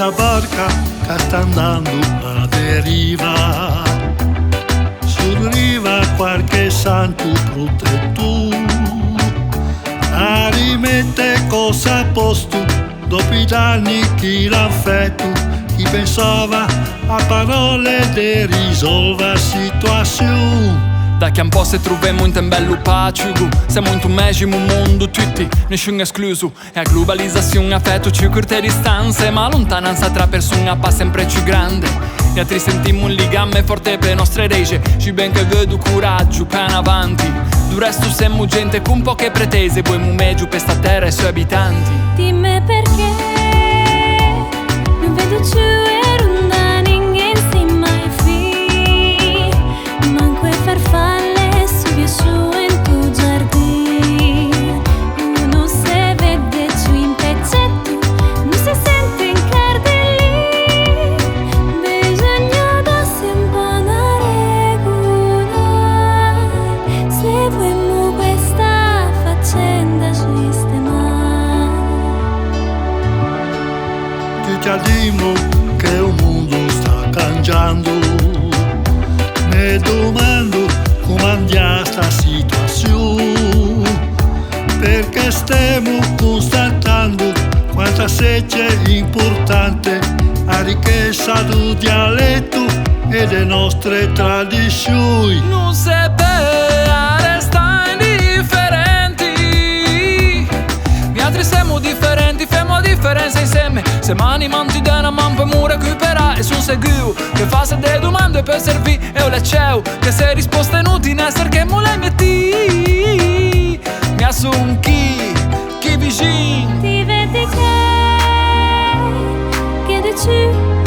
una barca che sta andando a deriva. Sul riva qualche santo protetto a rimette cosa a posto dopo i danni che l'ha fatto. Chi pensava a parole di risolvere la situazione. Da che un po' se troviamo in bello paciugo, siamo in un medesimo mondo tutti, nessuno escluso. E a globalizzazione ha fatto più corte distanze, ma lontananza tra persone fa sempre più grande. E altri sentiamo un legame forte per le nostre radici, ci ben che vedo coraggio, pan avanti. Du resto siamo gente con poche pretese, vogliamo meglio per sta terra e i suoi abitanti. Dimmi perché non vedo più da ninguém sem mai fi. Manco e farfalle su via su in tu giardino. Uno se vede giù in pezzetto, non si sente in cardellì. Bisogna darsi un po' una regola se vogliamo questa faccenda sistemare. Ti chiediamo che il mondo sta cambiando, mi domando come andiamo sta situazione, perché stiamo constatando quanta seccia è importante la ricchezza del dialetto e delle nostre tradizioni. Non si può restare indifferenti. Noi altri siamo differenti, facciamo differenza insieme. Se mani manti da una man per recuperare. E sono sicuro che fa se delle domande per servire. E io le ceo che se risposte inutili essere che mo le metti. Mi assumo chi vicino. Ti vedi che dici